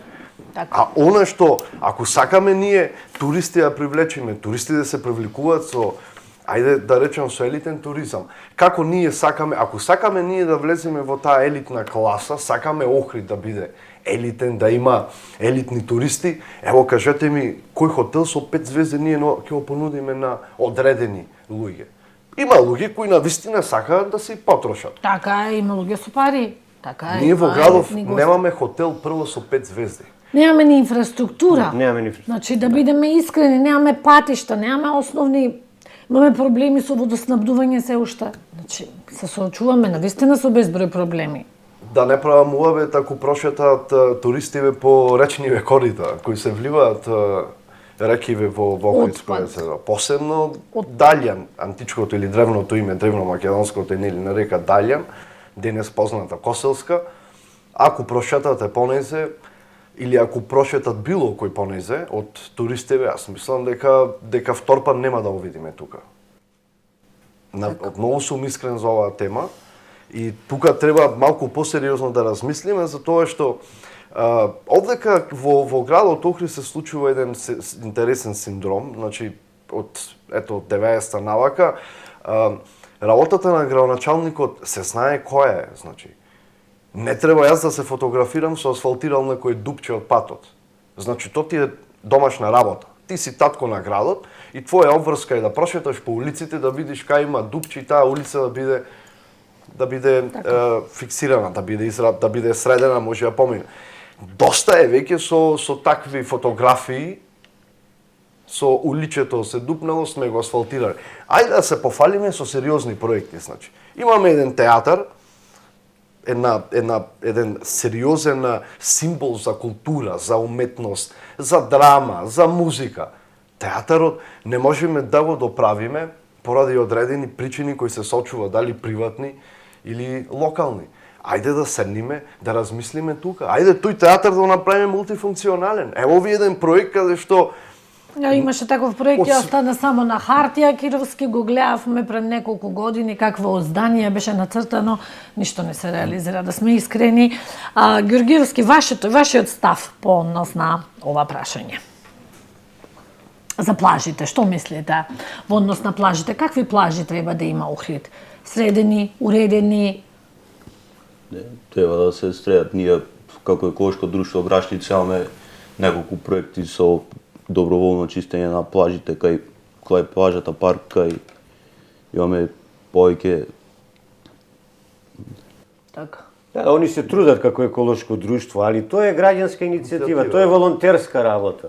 Така. А она што, ако сакаме ние туристи да привлечеме, туристи да се привлекуваат со, ајде да речем, со елитен туризам, како ние сакаме, ако сакаме ние да влеземе во таа елитна класа, сакаме Охрид да биде елитен, да има елитни туристи, ево кажете ми, кој хотел со 5 звезди ние ќе го понудиме на одредени луѓе. Има луѓе кои на вистина сакаат да се потрошат. Така е, има луѓе со пари. Така е. Ние во има градов елитни гости. немаме хотел прво со 5 звезди. Немаме ни инфраструктура. Немаме ни инфраструктура. Значи, да бидеме искрени, немаме патишта, немаме основни... Имаме проблеми со водоснабдување се уште. Значи, се соочуваме навистина со безброј проблеми. Да не правам муабет ако прошетаат туристиве по речниве корита, кои се вливаат рекиве во Охридско Отпад. езеро. Посебно Далјан, античкото или древното име, древно-македонското е нели на река Далјан, денес позната Коселска. Ако прошетате понезе, или ако прошетат било кој понезе од туристиве, јас мислам дека вторпат нема да го видиме тука. Многу сум искрен за оваа тема и тука треба малку посериозно да размислиме за тоа што овдека во градот Охрид се случува еден интересен синдром, значи од 90-та навака, работата на градоначалникот се знае која е, значи не треба јас да се фотографирам со асфалтирал некој дупче од патот. Значи, тоа ти е домашна работа. Ти си татко на градот и твоја обврска е да прошеташ по улиците, да видиш кај има дупче и таа улица да биде да биде фиксирана, да биде средена, може да помине. Доста е веќе со такви фотографии, со уличето се дупнало, сме го асфалтирали. Ајде да се пофалиме со сериозни проекти, значи. Имаме еден театар, еден сериозен символ за култура, за уметност, за драма, за музика. Театарот не можеме да го доправиме поради одредени причини кои се сочува, дали приватни или локални. Ајде да седниме, да размислиме тука. Ајде тој театар да го направиме мултифункционален. Ево ви еден проект каде што Имаше таков проект, ја остана само на хартија, Кировски го гледавме пред неколку години какво здание беше нацртано, ништо не се реализира, да сме искрени. Георгиевски, вашиот став по однос на ова прашање? За плажите, што мислите во однос на плажите? Какви плажи треба да има Охрид? Средени, уредени? Треба да се средат. Ние, како еколошко друштво Брашливци, имаме неколку проекти со доброволно чистење на плажите, кај плажата парк, кај имаме повеќе. Така. Да, они се трудат како еколошко друштво, али тоа е граѓанска иницијатива, тоа е волонтерска работа.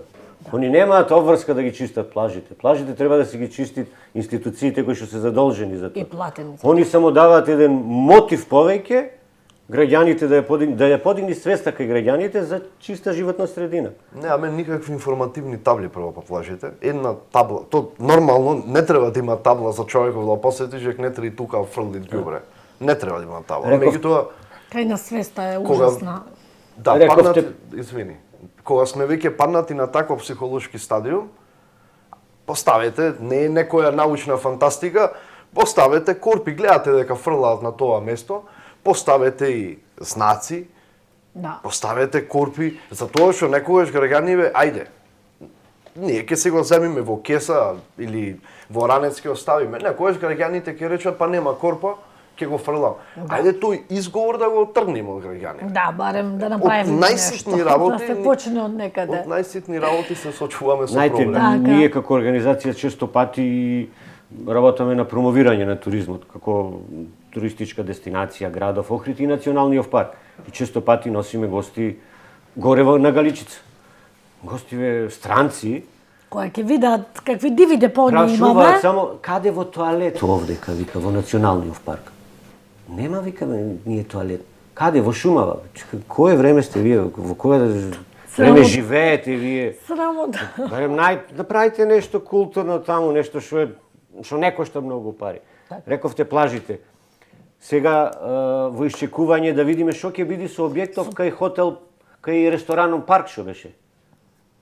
Они немаат обврска да ги чистат плажите. Плажите треба да се ги чистит институциите кои што се задолжени за тоа. И платени. Они само даваат еден мотив повеќе, граѓаните да ја подигни свеста кај граѓаните за чиста животна средина. Немаме никакви информативни табли прво по плажите. Една табла, то нормално не треба да има табла за човеков да посетиш, ек не треба тука фрлит ѓубре. Не треба да има табла. Меѓутоа, Кај на свеста е ужасна. да, Рековте- извини. Кога сме веќе паднати на таков психолошки стадиум, поставете, не е некоја научна фантастика, поставете корпи, гледате дека фрлаат на тоа место, поставете и знаци, Да. поставете корпи, за тоа што некогаш граѓаниве, ајде, ние ќе се го земиме во кеса или во ранец ќе оставиме. Некогаш граѓаните ќе речат, па нема корпа, ќе го фрлам. Ајде тој изговор да го тргнеме од граѓаните. Да, барем да направиме најситни нешто. работи- Да се почне од некаде. Од најситни работи се сочуваме со Знаете, проблем. Така. ние како организација често пати работаме на промовирање на туризмот, како туристичка дестинација, градов Охрид и националниот парк. И често пати носиме гости горе на Галичица. Гостиве странци Која ќе видат какви диви депони прашуваат имаме. само каде во тоалет овдека, вика, во националниот парк. Нема, викаме, ние тоалет. Каде? Во Шумава. Кое време сте вие? Во кое време живеете вие? Срамота. Барем направите нешто културно таму, нешто што не кошта многу пари. Рековте плажите. Сега во исчекување да видиме што ќе биде со објектов кај хотел, кај ресторанот парк што беше.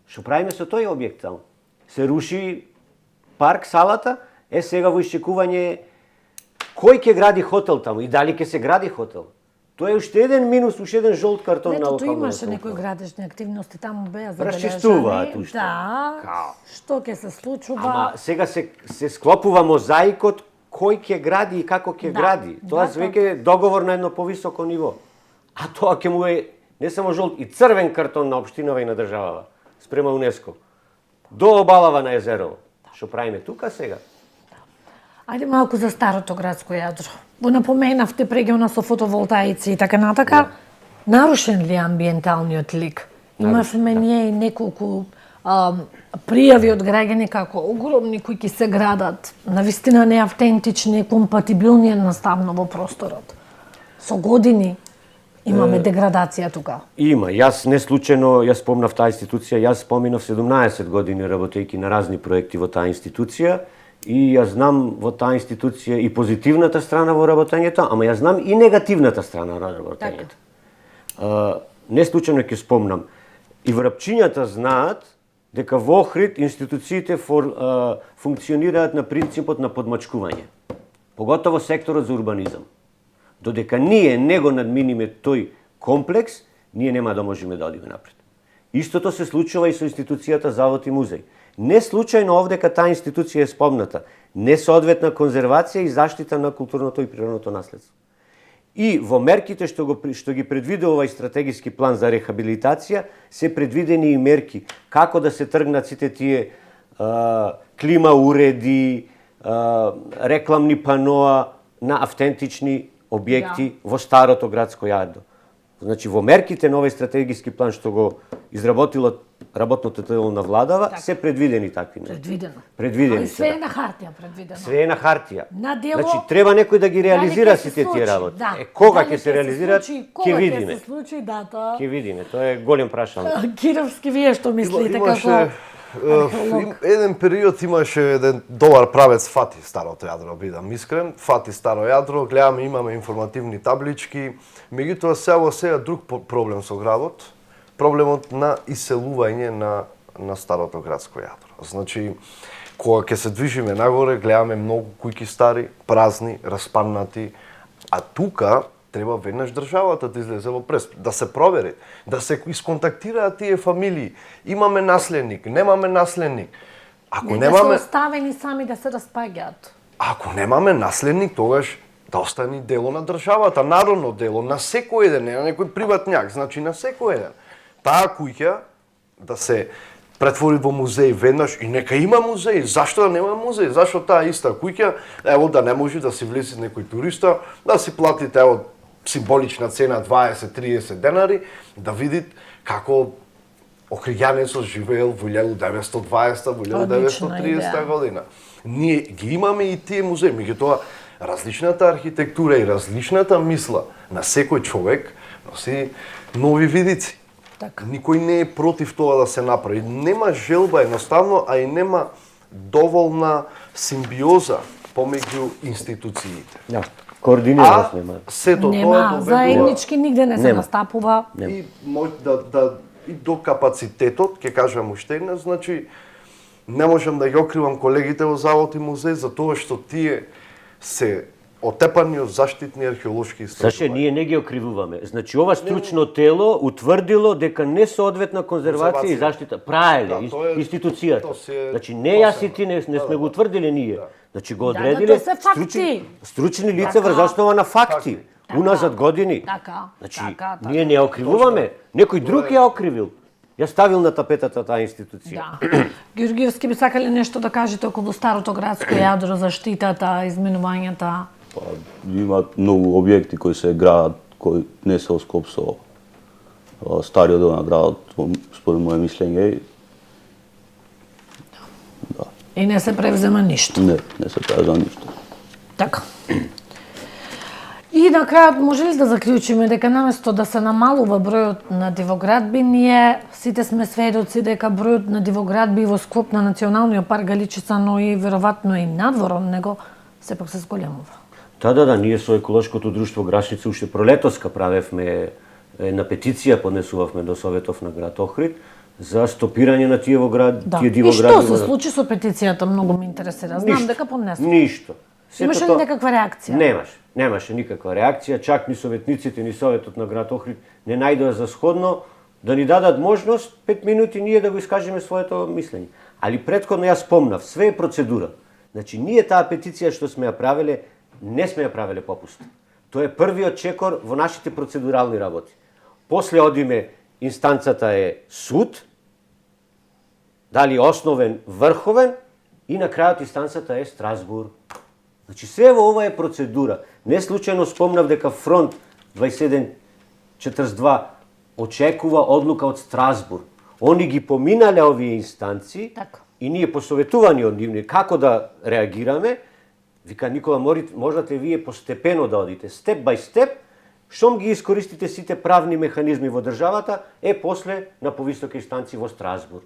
Што правиме со тој објект таму? Се руши парк, салата, сега во исчекување кој ќе гради хотел таму и дали ќе се гради хотел. Тоа е уште еден минус, уште еден жолт картон на Ето, локалната имаше самоуправа. некои градежни активности, таму беа забележани. Расчистуваат уште. Да, Као. што ќе се случува. Ама сега се склопува мозаикот кој ќе гради и како ќе Да, гради. Тоа да, веќе е договор на едно повисоко ниво. А тоа ќе му е не само жолт и црвен картон на општинава и на државава спрема УНЕСКО. До обалава на езерово. Што правиме тука сега? Ајде малку за старото градско јадро. Го напоменавте прегелна со фотоволтаици и така натака. Нарушен ли е амбиенталниот лик? Имавме ние и неколку пријави од граѓани како огромни кои ќе се градат, навистина неавтентични, компатибилни едноставно во просторот. Со години имаме деградација тука. Има. Јас не случајно ја спомнав таа институција, јас споминав 17 години работејќи на разни проекти во таа институција и ја знам во таа институција и позитивната страна во работењето, ама ја знам и негативната страна на работењето. Не случајно ќе спомнам. И врапчињата знаат дека во Охрид институциите функционираат на принципот на подмачкување. Поготово секторот за урбанизам. Додека ние не го надминиме тој комплекс, ние нема да можеме да одиме напред. Истото се случува и со институцијата Завод и музеј. Не случајно овдека таа институција е спомната. Несоодветна конзервација и заштита на културното и природното наследство. И во мерките што ги предвидува и стратегиски план за рехабилитација, се предвидени и мерки како да се тргнат сите тие клима уреди, рекламни паноа на автентични објекти во старото градско јадло. Значи, во мерките на овој стратегиски план што го изработило работното тело на владава, се предвидени такви нешта. Предвидено. Предвидени Али се, све е да. на хартија предвидено. Све е на хартија. На дело, Значи, треба некој да ги реализира дали ќе се сите тие случи? работи. Да. Кога Дали ќе се реализираат, случи? ќе Кога видиме. Ќе се случи, да, тоа. Ќе видиме, тоа е голем прашање. Кировски, вие што мислите Имаше како археолог? еден период имаше еден добар правец Фати Старото јадро, бидам искрен. Фати Старо јадро, гледаме имаме информативни таблички, меѓутоа сега друг проблем со градот, проблемот на иселување на старото градско јадро. Значи, кога ќе се движиме нагоре, гледаме многу куќи стари, празни, распаднати, а тука треба веднаш државата да излезе во прес, да се провери, да се исконтактираат тие фамилии. Имаме наследник, немаме наследник. Ако Да немаме, се оставени сами да се распаѓаат. ако немаме наследник, тогаш да остане дело на државата, народно дело, на секој еден, не на некој приватњак, значи на секој еден. Таа куќа да се претвори во музеј веднаш и нека има музеј. Зашто да нема музеј? Зашто таа иста куќа, ево да не може да си влезе некој туриста, да си платите ево символична цена 20-30 денари, да видит како Охриѓанецот живеел во 1920, во 1930 година. Ние ги имаме и тие музеи, меѓутоа различната архитектура и различната мисла на секој човек носи нови видици. Така. Никој не е против тоа да се направи. Нема желба едноставно, а и нема доволна симбиоза помеѓу институциите. Да, координираност нема. Сето тоа Нема, доведува заеднички нигде не се Нема. настапува. и и до капацитетот, ќе кажам уште една, значи не можам да ги окривам колегите во Завод и музеј за тоа што тие се отепани од заштитни археолошки Саше, истражувања. ние не ги окривуваме. Значи, ова стручно тело утврдило дека не соодветна конзервација и Конзервација. заштита. Праеле, Да, тоа е- институцијата. тоа си е Значи, не јас и посебно. ти не сме Да, го утврдили ние. Значи, го Да, одредиле тоа се факти. стручни лица Така. врз основа на факти. Така. Уназад години. Така, Значи, така. ние не ја окривуваме. Некој друг ја окривил. Ја ставил на тапетата таа институција. Да. Георгиевски би сакале нешто да кажете околу старото градско јадро, заштитата, изменувањата? Па, има многу објекти кои се градат, кои не се оскоп со стариот дел на градот, според моје мислење. И не се превзема ништо. Не се прави за ништо. Така. И на крајот може ли да заклучиме дека наместо да се намалува бројот на дивоградби, ние сите сме сведоци дека бројот на дивоградби во склоп на Националниот парк Галичица, но и веројатно и надвор од него, сепак се зголемува. Да, ние со еколошкото друштво Грашница уште пролетоска правевме една петиција, поднесувавме до Советов на град Охрид за стопирање на тие во град, Да. тие И дивоградби. што се случи со петицијата, многу ме интересира. Знам Ништо. дека поднесо. Ништо. Имаше Сето ли некаква реакција? Немаше никаква реакција, чак ни советниците, ни Советот на град Охрид не најдоа за сходно да ни дадат можност 5 минути ние да го искажеме своето мислење. Али претходно јас спомнав, све е процедура. Значи, ние таа петиција што сме ја правеле, не сме ја правеле попуст. Тоа е првиот чекор во нашите процедурални работи. После одиме, инстанцата е суд, дали основен, врховен, и на крајот инстанцата е Страсбур. Значи, се во ова е процедура. Не случајно спомнав дека Фронт 2742 очекува одлука од Страсбур. Они ги поминале овие инстанции Така. и ние посоветувани од нивни како да реагираме, вика Никола, можете вие постепено да одите, степ бај степ, шом ги искористите сите правни механизми во државата, после на повисока инстанција во Страсбур.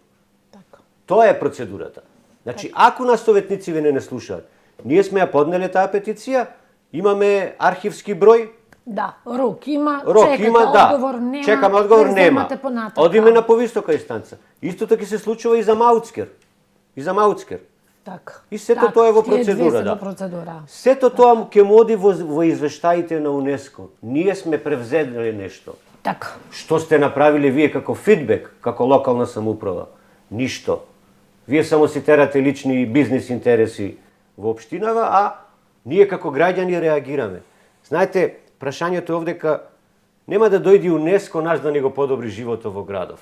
Така. Тоа е процедурата. Значи, ако нас советници ве не слушаат, ние сме ја поднеле таа петиција, имаме архивски број, Да, рок има, рок чекате има, да. одговор нема. Чекаме одговор, нема. преземате понатака. Одиме на повисока инстанца. Истото ќе се случува и за Мауцкер. Така. И сето тоа е во тие две процедура, се да. во процедура. Сето тоа ќе му оди во извештаите на УНЕСКО. Ние сме превзеле нешто. Така. Што сте направиле вие како фидбек, како локална самоуправа? Ништо. Вие само си терате лични бизнес интереси во општинава, а ние како граѓани реагираме. Знаете, прашањето е овдека нема да дојде УНЕСКО нас да ни го подобри животот во градов.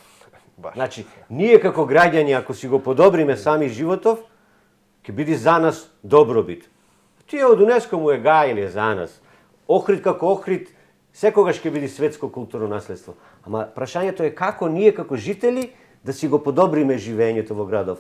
Баш. Значи, ние како граѓани, ако си го подобриме сами животов, ќе биде за нас добробит. Тие од УНЕСКО му е гајле за нас. Охрид како Охрид секогаш ќе биде светско културно наследство. Ама прашањето е како ние како жители да си го подобриме живеењето во градов.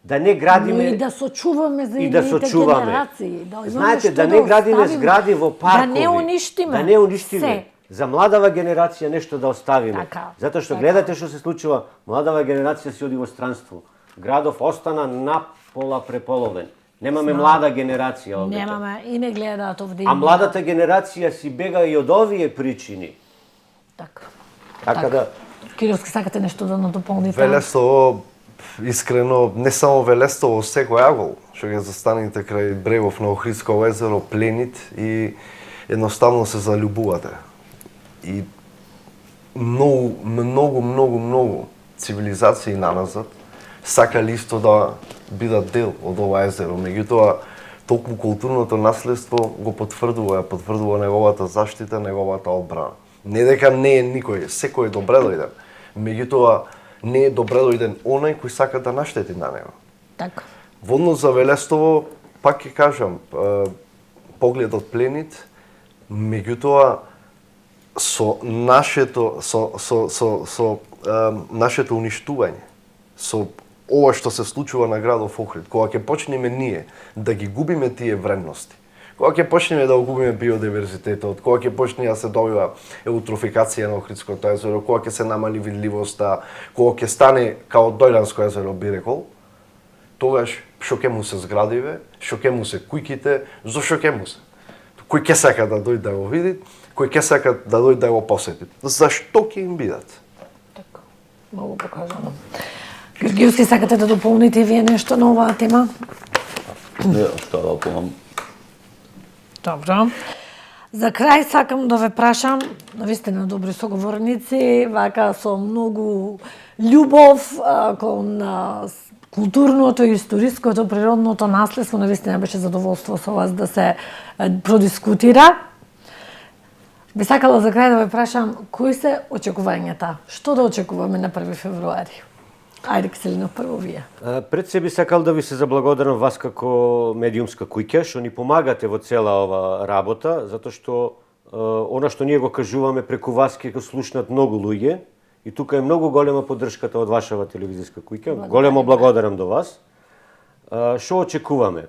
Да не градиме и да сочуваме за и да идните сочуваме. генерации, да имаме Знаете, што да не градиме оставиме, згради во паркови. Да не уништиме. Да не уништиме. Се. За младава генерација нешто да оставиме. Така, Затоа што така. гледате што се случува, младава генерација си оди во странство. Градов остана напола преполовен. Немаме млада генерација овде. Немаме и не гледаат овде. А младата генерација си бега и од овие причини. Така. Така да Кировски, сакате нешто да надополните? Велестово, искрено, не само Велестово, секој агол, што ќе застанете крај брегов на Охридско езеро, пленит и едноставно се залюбувате. И многу цивилизации наназад сакали исто да бидат дел од ова езеро. Меѓутоа, толку културното наследство го потврдува неговата заштита, неговата одбрана. Не дека не е никој, секој е добре дојден. Меѓутоа, не е добре дојден онај кој сака да наштети на него. Така. Во однос за Велестово, пак ќе кажам, погледот пленит, меѓутоа со нашето нашето уништување, со ова што се случува на градов Охрид, кога ќе почнеме ние да ги губиме тие вредности, кога ќе почнеме да го губиме биодиверзитетот, кога ќе почне да се добива еутрофикација на Охридското езеро, кога ќе се намали видливоста, кога ќе стане као Дојланско езеро, би рекол, тогаш што ќе му се зградиве, што ќе му се куќите, зошто ќе му се? Кој ќе сака да дојде да го види, кој ќе сака да дојде да го посети. Зашто ќе им бидат? Така. Многу покажано. Георгиевски, сакате да дополните вие нешто на оваа тема? Не, што да помам. Добро. За крај сакам да ве прашам, навистина добри соговорници, вака со многу љубов кон културното, историското, природното наследство, навистина беше задоволство со вас да се продискутира. Би сакала за крај да ве прашам, кои се очекувањата? Што да очекуваме на 1 февруари? Ајде, Киселинов, прво вие. Пред се би сакал да ви се заблагодарам вас како медиумска куќа, што ни помагате во цела ова работа, затоа што она што ние го кажуваме преку вас ќе го слушнат многу луѓе и тука е многу голема поддршката од вашава телевизиска куќа. Големо благодарам до вас. Што очекуваме?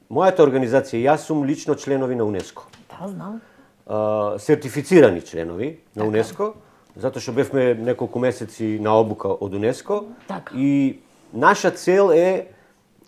Мојата организација и јас сум лично членови на УНЕСКО. Да, знам. Сертифицирани членови на УНЕСКО, затоа што бевме неколку месеци на обука од УНЕСКО. Така. И наша цел е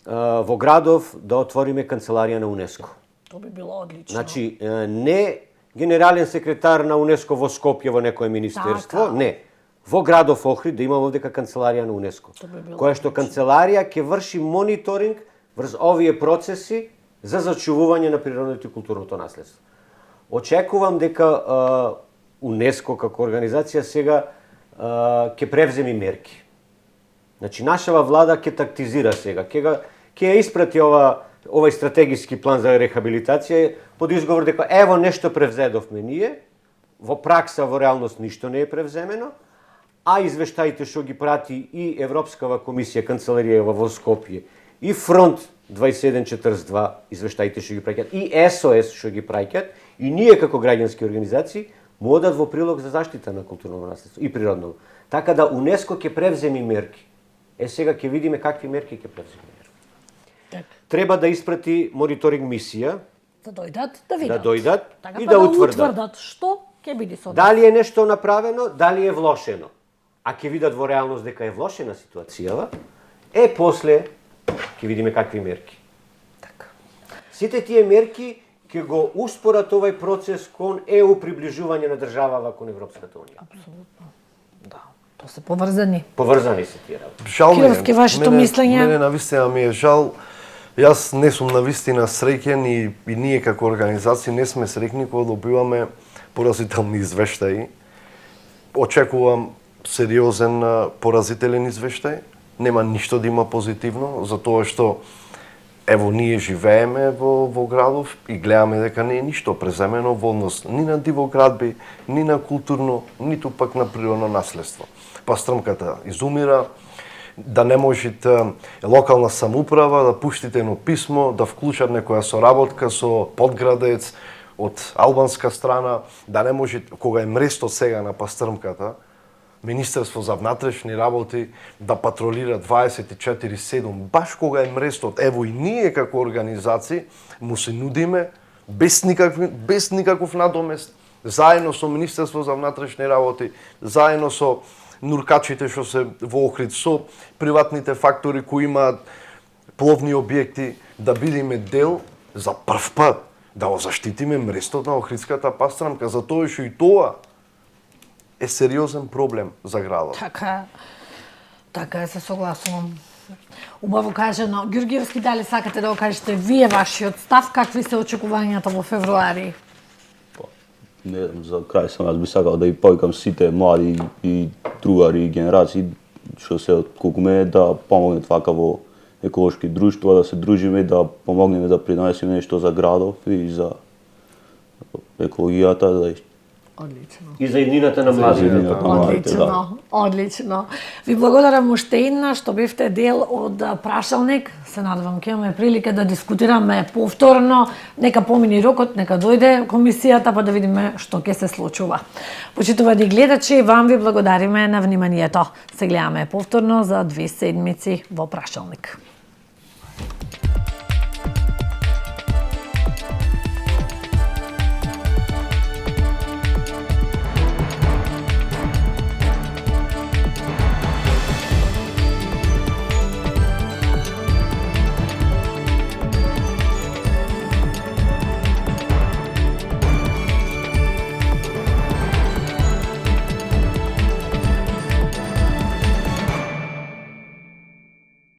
во градов да отвориме канцеларија на УНЕСКО. То би било одлично. Значи, не генерален секретар на УНЕСКО во Скопје во некое министерство, Така. не. Во градов Охрид да има овдека канцеларија на УНЕСКО, би било која што канцеларија ќе врши мониторинг врз овие процеси за зачувување на природното и културното наследство. Очекувам дека УНЕСКО како организација сега ќе превземи мерки. Значи, нашава влада ќе тактизира сега, ќе ја испрати овај стратегиски план за рехабилитација под изговор дека ево нешто превзедовме ние, во пракса, во реалност ништо не е превземено, а извештаите што ги прати и Европскава комисија, канцеларија во Скопје, и Фронт 2742 извештаите што ги праќат, и СОС што ги праќат, и ние како граѓански организации му одат во прилог за заштита на културното наследство и природно. Така да УНЕСКО ќе превземи мерки. Сега ќе видиме какви мерки ќе превземе. Така. Треба да испрати мониторинг мисија, Да дојдат, да видат. да дојдат Така, и па да утврдат што ќе биде со дали е нешто направено, дали е влошено. А ќе видат во реалност дека е влошена ситуацијава, после ќе видиме какви мерки. Така. Сите тие мерки ќе го успорат овај процес кон ЕУ приближување на држава кон Европската унија. Апсолутно. Да, то се поврзани. Поврзани се тие работи. Жал ми е. Кировски, вашето мислење? Мене навистина ми е жал. Јас не сум навистина среќен и ние како организација не сме среќни кога добиваме поразителни извештаи. Очекувам сериозен поразителен извештај. Нема ништо да има позитивно, затоа што ево ние живееме во градов и гледаме дека не е ништо преземено во однос ни на дивоградби, ни на културно, ниту пак на природно наследство. Пастрмката изумира, да не можете локална самоуправа да пуштите едно писмо, да вклучат некоја соработка со Подградец од албанска страна, да не може, кога е мресто сега на пастрмката, Министерство за внатрешни работи да патролира 24/7, баш кога е мрестот. Ево и ние како организации му се нудиме без никаков надомест, заедно со Министерство за внатрешни работи, заедно со нуркачите што се во Охрид, со приватните фактори кои имаат пловни објекти, да бидеме дел за прв пат да го заштитиме мрестот на Охридската пастрамка, затоа што и тоа е сериозен проблем за градот. Така се согласувам. Убаво кажано. Ѓурѓиевски, дали сакате да го кажете вие вашиот став, какви се очекувањата во февруари? Не знам, за крај сам јас би сакал да и повикам сите млади и другари и генерации што се колку мене да помогнат вака во еколошки друштва, да се дружиме и да помогнеме да принесеме нешто за градов и за екологијата, да Одлично. И за еднината на младите. Одлично. Ви благодарам уште еднаш што бевте дел од прашалник. Се надевам ќе имаме прилика да дискутираме повторно. Нека помине рокот, нека дојде комисијата па да видиме што ќе се случува. Почитувани гледачи, вам ви благодариме на вниманието. Се гледаме повторно за 2 седмици во прашалник.